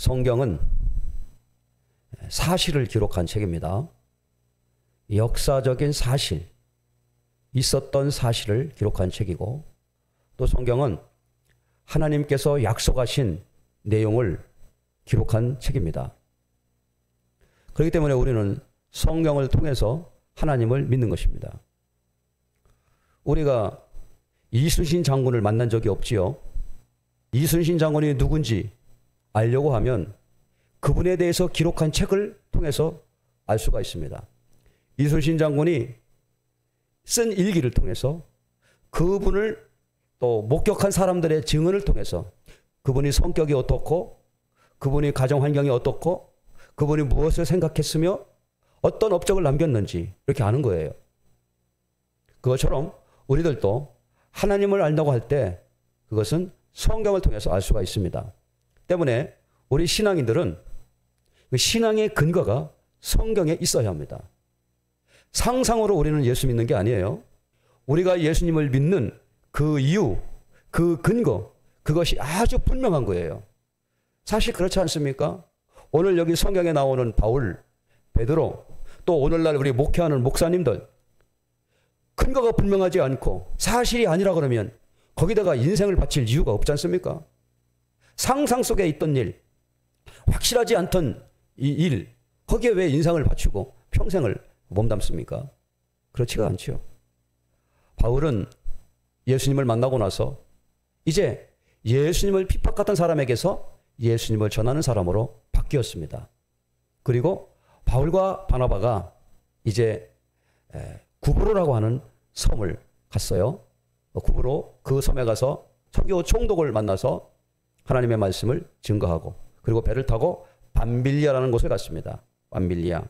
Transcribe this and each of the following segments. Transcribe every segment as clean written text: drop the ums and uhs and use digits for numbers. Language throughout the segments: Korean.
성경은 사실을 기록한 책입니다. 역사적인 사실, 있었던 사실을 기록한 책이고, 또 성경은 하나님께서 약속하신 내용을 기록한 책입니다. 그렇기 때문에 우리는 성경을 통해서 하나님을 믿는 것입니다. 우리가 이순신 장군을 만난 적이 없지요. 이순신 장군이 누군지 알려고 하면 그분에 대해서 기록한 책을 통해서 알 수가 있습니다. 이순신 장군이 쓴 일기를 통해서 그분을 또 목격한 사람들의 증언을 통해서 그분이 성격이 어떻고 그분이 가정 환경이 어떻고 그분이 무엇을 생각했으며 어떤 업적을 남겼는지 이렇게 아는 거예요. 그것처럼 우리들도 하나님을 안다고 할 때 그것은 성경을 통해서 알 수가 있습니다. 때문에 우리 신앙인들은 그 신앙의 근거가 성경에 있어야 합니다. 상상으로 우리는 예수 믿는 게 아니에요. 우리가 예수님을 믿는 그 이유, 그 근거, 그것이 아주 분명한 거예요. 사실 그렇지 않습니까? 오늘 여기 성경에 나오는 바울, 베드로, 또 오늘날 우리 목회하는 목사님들, 근거가 분명하지 않고 사실이 아니라 그러면 거기다가 인생을 바칠 이유가 없지 않습니까? 상상 속에 있던 일, 확실하지 않던 이 일, 거기에 왜 인생을 바치고 평생을 몸담습니까? 그렇지가 않죠. 바울은 예수님을 만나고 나서 이제 예수님을 핍박했던 사람에게서 예수님을 전하는 사람으로 바뀌었습니다. 그리고 바울과 바나바가 이제 구브로라고 하는 섬을 갔어요. 구브로 그 섬에 가서 설교 총독을 만나서 하나님의 말씀을 증거하고 그리고 배를 타고 밤빌리아라는 곳에 갔습니다. 밤빌리아.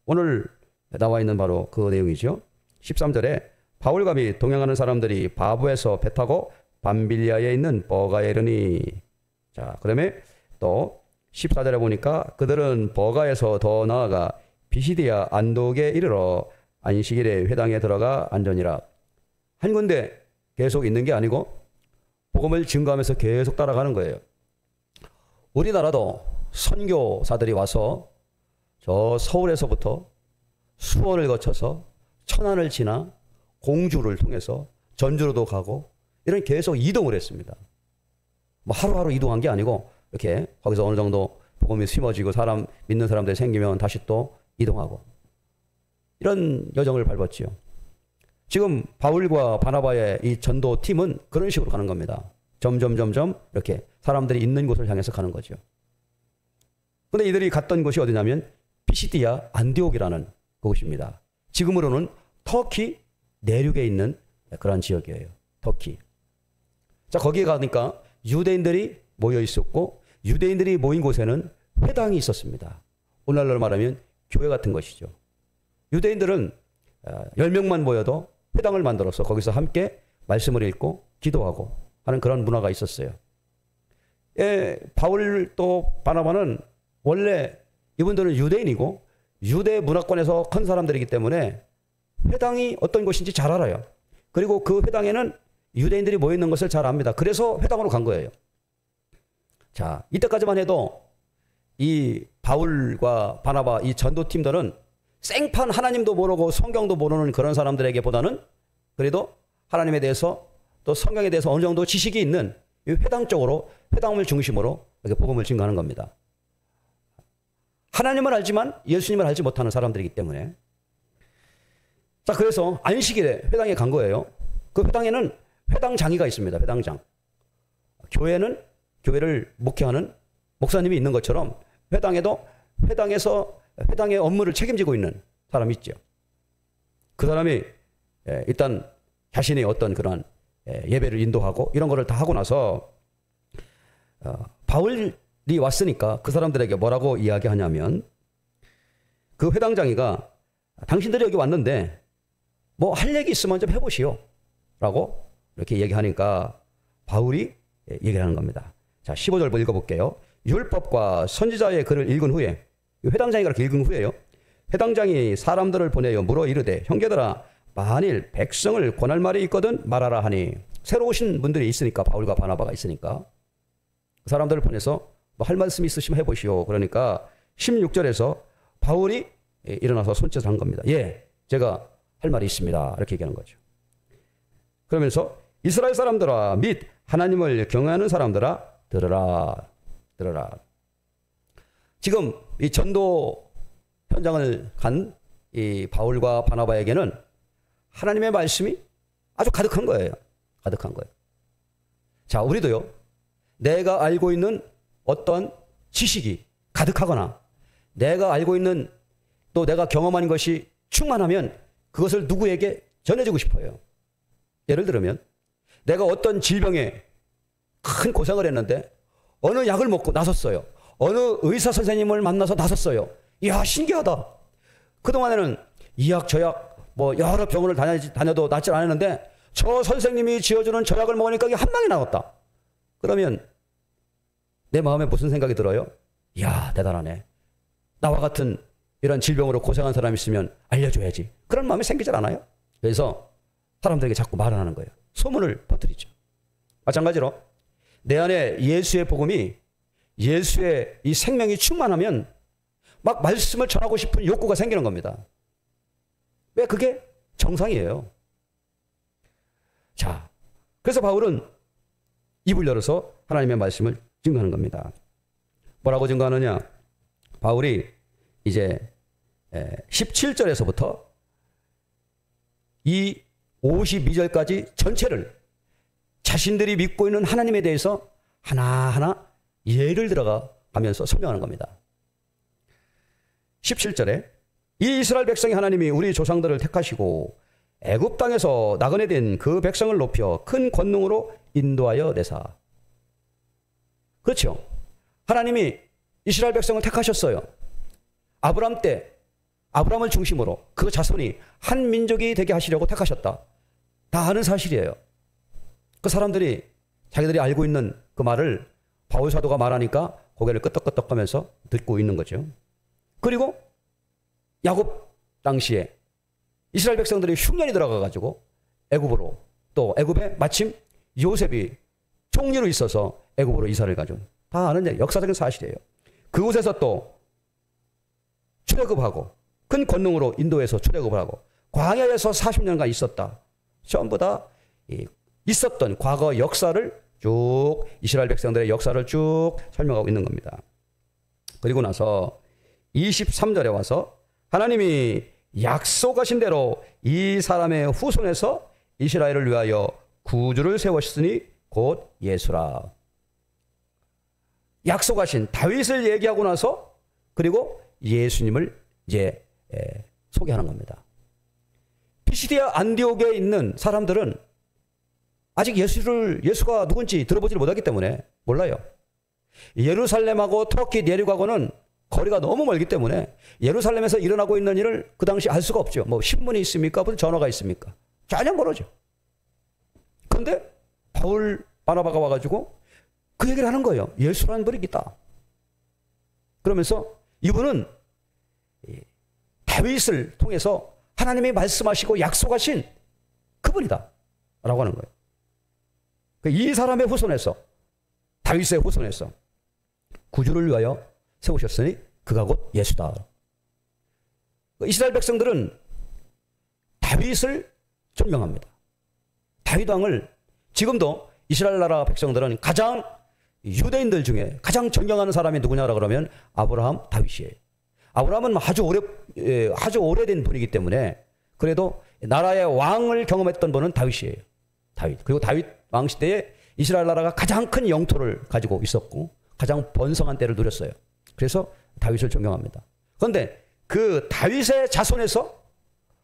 오늘 나와 있는 바로 그 내용이죠. 13절에 바울과 및 동행하는 사람들이 바부에서 배 타고 밤빌리아에 있는 버가에 이르니. 자, 그다음에 또 14절에 보니까 그들은 버가에서 더 나아가 비시디아 안독에 이르러 안식일에 회당에 들어가 앉으니라. 한 군데 계속 있는 게 아니고 복음을 증거하면서 계속 따라가는 거예요. 우리나라도 선교사들이 와서 저 서울에서부터 수원을 거쳐서 천안을 지나 공주를 통해서 전주로도 가고 이런 계속 이동을 했습니다. 뭐 하루하루 이동한 게 아니고 이렇게 거기서 어느 정도 복음이 심어지고 사람 믿는 사람들이 생기면 다시 또 이동하고 이런 여정을 밟았지요. 지금 바울과 바나바의 이 전도 팀은 그런 식으로 가는 겁니다. 점점 이렇게 사람들이 있는 곳을 향해서 가는 거죠. 근데 이들이 갔던 곳이 어디냐면 피시디아 안디옥이라는 그곳입니다. 지금으로는 터키 내륙에 있는 그런 지역이에요. 터키. 자, 거기에 가니까 유대인들이 모여 있었고 유대인들이 모인 곳에는 회당이 있었습니다. 오늘날로 말하면 교회 같은 것이죠. 유대인들은 10명만 모여도 회당을 만들어서 거기서 함께 말씀을 읽고 기도하고 하는 그런 문화가 있었어요. 바울 또 바나바는 원래 이분들은 유대인이고 유대 문화권에서 큰 사람들이기 때문에 회당이 어떤 곳인지 잘 알아요. 그리고 그 회당에는 유대인들이 모여있는 것을 잘 압니다. 그래서 회당으로 간 거예요. 자, 이때까지만 해도 이 바울과 바나바 이 전도팀들은 생판 하나님도 모르고 성경도 모르는 그런 사람들에게 보다는 그래도 하나님에 대해서 또 성경에 대해서 어느 정도 지식이 있는 회당 쪽으로 회당을 중심으로 이렇게 복음을 증거하는 겁니다. 하나님을 알지만 예수님을 알지 못하는 사람들이기 때문에. 자, 그래서 안식일에 회당에 간 거예요. 그 회당에는 회당장이가 있습니다. 회당장. 교회를 목회하는 목사님이 있는 것처럼 회당에도 회당의 업무를 책임지고 있는 사람이 있죠. 그 사람이 일단 자신의 어떤 그런 예배를 인도하고 이런 거를 다 하고 나서 바울이 왔으니까 그 사람들에게 뭐라고 이야기하냐면 그 회당장이가 당신들이 여기 왔는데 뭐 할 얘기 있으면 좀 해보시오 라고 이렇게 얘기하니까 바울이 얘기를 하는 겁니다. 자, 15절 읽어볼게요. 율법과 선지자의 글을 읽은 후에 회당장이 그렇게 읽은 후에요. 회당장이 사람들을 보내어 물어 이르되 형제들아 만일 백성을 권할 말이 있거든 말하라 하니 새로 오신 분들이 있으니까 바울과 바나바가 있으니까 그 사람들을 보내서 뭐 할 말씀 있으시면 해보시오. 그러니까 16절에서 바울이 일어나서 손짓을 한 겁니다. 예, 제가 할 말이 있습니다. 이렇게 얘기하는 거죠. 그러면서 이스라엘 사람들아 및 하나님을 경외하는 사람들아 들으라. 들으라. 지금 이 전도 현장을 간 이 바울과 바나바에게는 하나님의 말씀이 아주 가득한 거예요. 가득한 거예요. 자, 우리도요. 내가 알고 있는 어떤 지식이 가득하거나 내가 알고 있는 또 내가 경험한 것이 충만하면 그것을 누구에게 전해주고 싶어요. 예를 들면 내가 어떤 질병에 큰 고생을 했는데 어느 약을 먹고 나섰어요. 어느 의사 선생님을 만나서 나섰어요. 이야, 신기하다. 그동안에는 이 약, 저 약, 뭐 여러 병원을 다녀도 낫질 않았는데 저 선생님이 지어주는 저 약을 먹으니까 이게 한 방에 나왔다. 그러면 내 마음에 무슨 생각이 들어요? 이야, 대단하네. 나와 같은 이런 질병으로 고생한 사람이 있으면 알려줘야지. 그런 마음이 생기질 않아요? 그래서 사람들에게 자꾸 말을 하는 거예요. 소문을 퍼뜨리죠. 마찬가지로 내 안에 예수의 복음이, 예수의 이 생명이 충만하면 막 말씀을 전하고 싶은 욕구가 생기는 겁니다. 왜? 그게 정상이에요. 자, 그래서 바울은 입을 열어서 하나님의 말씀을 증거하는 겁니다. 뭐라고 증거하느냐? 바울이 이제 17절에서부터 이 52절까지 전체를 자신들이 믿고 있는 하나님에 대해서 하나하나 예를 들어가 가면서 설명하는 겁니다. 17절에 이 이스라엘 백성이 하나님이 우리 조상들을 택하시고 애굽 땅에서 나그네 된 그 백성을 높여 큰 권능으로 인도하여 내사. 그렇죠. 하나님이 이스라엘 백성을 택하셨어요. 아브람 때 아브람을 중심으로 그 자손이 한 민족이 되게 하시려고 택하셨다. 다 아는 사실이에요. 그 사람들이 자기들이 알고 있는 그 말을 바울 사도가 말하니까 고개를 끄덕끄덕하면서 듣고 있는 거죠. 그리고 야곱 당시에 이스라엘 백성들이 흉년이 들어가가지고 애굽으로, 또 애굽에 마침 요셉이 총리로 있어서 애굽으로 이사를 가죠. 다 아는 역사적인 사실이에요. 그곳에서 또 출애굽하고 큰 권능으로 인도에서 출애굽을 하고 광야에서 40년간 있었다. 전부 다 있었던 과거 역사를 쭉, 이스라엘 백성들의 역사를 쭉 설명하고 있는 겁니다. 그리고 나서 23절에 와서 하나님이 약속하신 대로 이 사람의 후손에서 이스라엘을 위하여 구주를 세우셨으니 곧 예수라. 약속하신 다윗을 얘기하고 나서 그리고 예수님을 이제 소개하는 겁니다. 피시디아 안디옥에 있는 사람들은 아직 예수가 누군지 들어보지 못하기 때문에 몰라요. 예루살렘하고 터키 내륙하고는 거리가 너무 멀기 때문에 예루살렘에서 일어나고 있는 일을 그 당시 알 수가 없죠. 뭐 신문이 있습니까? 무슨 전화가 있습니까? 전혀 모르죠. 그런데 바울 바나바가 와가지고 그 얘기를 하는 거예요. 예수라는 분이 있다. 그러면서 이분은 다윗을 통해서 하나님이 말씀하시고 약속하신 그분이다 라고 하는 거예요. 이 사람의 후손에서, 다윗의 후손에서 구주를 위하여 세우셨으니 그가 곧 예수다. 이스라엘 백성들은 다윗을 존경합니다. 다윗 왕을 지금도 이스라엘 나라 백성들은 가장, 유대인들 중에 가장 존경하는 사람이 누구냐라 그러면 아브라함, 다윗이에요. 아브라함은 아주 오래된 분이기 때문에 그래도 나라의 왕을 경험했던 분은 다윗이에요. 다윗. 그리고 다윗 왕 시대에 이스라엘 나라가 가장 큰 영토를 가지고 있었고 가장 번성한 때를 누렸어요. 그래서 다윗을 존경합니다. 그런데 그 다윗의 자손에서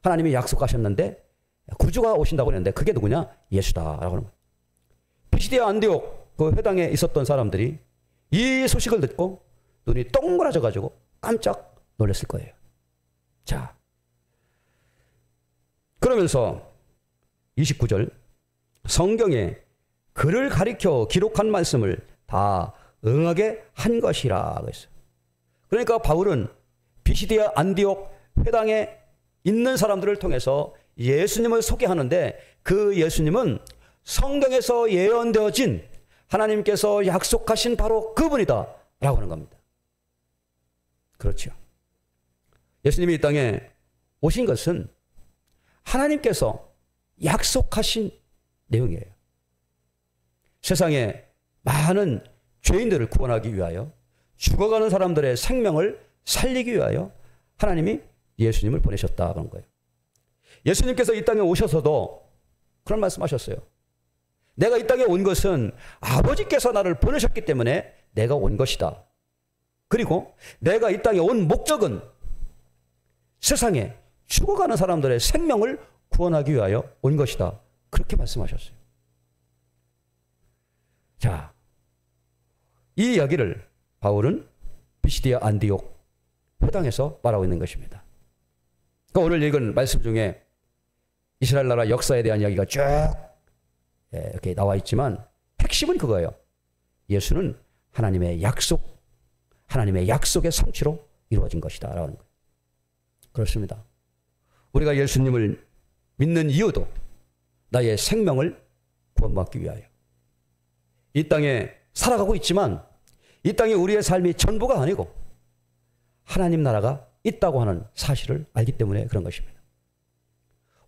하나님이 약속하셨는데 구주가 오신다고 했는데 그게 누구냐? 예수다라고 하는 거예요. 피시디아 안디옥 그 회당에 있었던 사람들이 이 소식을 듣고 눈이 동그라져 가지고 깜짝 놀랐을 거예요. 자, 그러면서 29절 성경에 그를 가리켜 기록한 말씀을 다 응하게 한 것이라 그랬어요. 그러니까 바울은 피시디아 안디옥 회당에 있는 사람들을 통해서 예수님을 소개하는데 그 예수님은 성경에서 예언되어진 하나님께서 약속하신 바로 그분이다 라고 하는 겁니다. 그렇죠. 예수님이 이 땅에 오신 것은 하나님께서 약속하신 내용이에요. 세상에 많은 죄인들을 구원하기 위하여, 죽어가는 사람들의 생명을 살리기 위하여 하나님이 예수님을 보내셨다 그런 거예요. 예수님께서 이 땅에 오셔서도 그런 말씀하셨어요. 내가 이 땅에 온 것은 아버지께서 나를 보내셨기 때문에 내가 온 것이다. 그리고 내가 이 땅에 온 목적은 세상에 죽어가는 사람들의 생명을 구원하기 위하여 온 것이다. 그렇게 말씀하셨어요. 자, 이 이야기를 바울은 비시디아 안디옥 회당에서 말하고 있는 것입니다. 그러니까 오늘 읽은 말씀 중에 이스라엘 나라 역사에 대한 이야기가 쭉 이렇게 나와 있지만 핵심은 그거예요. 예수는 하나님의 약속의 성취로 이루어진 것이다 라는 거예요. 그렇습니다. 우리가 예수님을 믿는 이유도 나의 생명을 구원받기 위하여. 이 땅에 살아가고 있지만 이 땅에 우리의 삶이 전부가 아니고 하나님 나라가 있다고 하는 사실을 알기 때문에 그런 것입니다.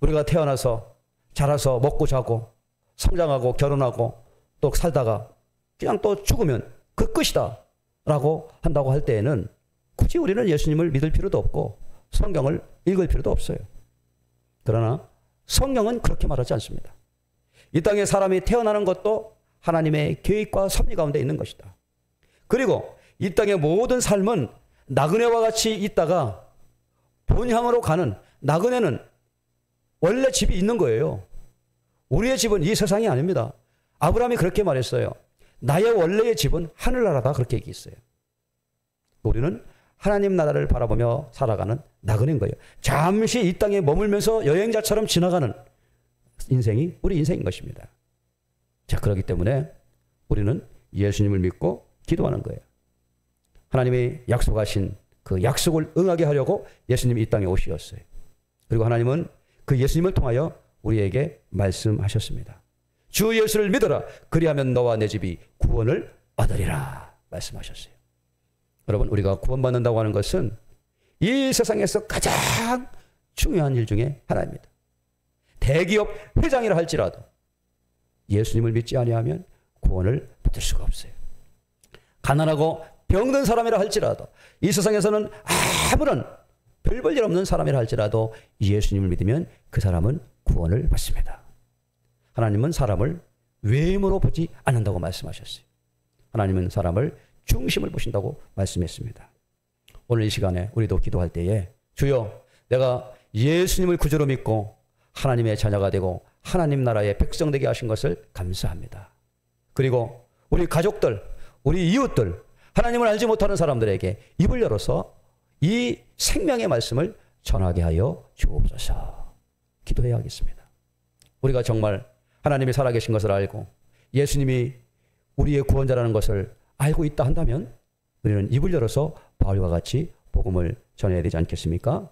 우리가 태어나서 자라서 먹고 자고 성장하고 결혼하고 또 살다가 그냥 또 죽으면 그 끝이다 라고 한다고 할 때에는 굳이 우리는 예수님을 믿을 필요도 없고 성경을 읽을 필요도 없어요. 그러나 성경은 그렇게 말하지 않습니다. 이 땅에 사람이 태어나는 것도 하나님의 계획과 섭리 가운데 있는 것이다. 그리고 이 땅의 모든 삶은 나그네와 같이 있다가 본향으로 가는, 나그네는 원래 집이 있는 거예요. 우리의 집은 이 세상이 아닙니다. 아브라함이 그렇게 말했어요. 나의 원래의 집은 하늘나라다 그렇게 얘기했어요. 우리는 하나님 나라를 바라보며 살아가는 나그네인 거예요. 잠시 이 땅에 머물면서 여행자처럼 지나가는 인생이 우리 인생인 것입니다. 자, 그렇기 때문에 우리는 예수님을 믿고 기도하는 거예요. 하나님이 약속하신 그 약속을 응하게 하려고 예수님이 이 땅에 오셨어요. 그리고 하나님은 그 예수님을 통하여 우리에게 말씀하셨습니다. 주 예수를 믿어라. 그리하면 너와 내 집이 구원을 얻으리라 말씀하셨어요. 여러분, 우리가 구원받는다고 하는 것은 이 세상에서 가장 중요한 일 중에 하나입니다. 대기업 회장이라 할지라도 예수님을 믿지 아니하면 구원을 받을 수가 없어요. 가난하고 병든 사람이라 할지라도 이 세상에서는 아무런 별 볼 일 없는 사람이라 할지라도 예수님을 믿으면 그 사람은 구원을 받습니다. 하나님은 사람을 외모로 보지 않는다고 말씀하셨어요. 하나님은 사람을 중심을 보신다고 말씀했습니다. 오늘 이 시간에 우리도 기도할 때에 주여, 내가 예수님을 구주로 믿고 하나님의 자녀가 되고 하나님 나라의 백성 되게 하신 것을 감사합니다. 그리고 우리 가족들, 우리 이웃들, 하나님을 알지 못하는 사람들에게 입을 열어서 이 생명의 말씀을 전하게 하여 주옵소서. 기도해야 하겠습니다. 우리가 정말 하나님이 살아계신 것을 알고 예수님이 우리의 구원자라는 것을 알고 있다 한다면 우리는 입을 열어서 바울과 같이 복음을 전해야 되지 않겠습니까?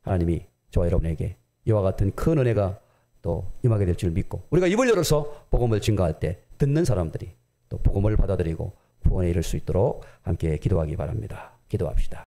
하나님이 저와 여러분에게 이와 같은 큰 은혜가 또 임하게 될 줄 믿고 우리가 입을 열어서 복음을 증거할 때 듣는 사람들이 또 복음을 받아들이고 구원에 이를 수 있도록 함께 기도하기 바랍니다. 기도합시다.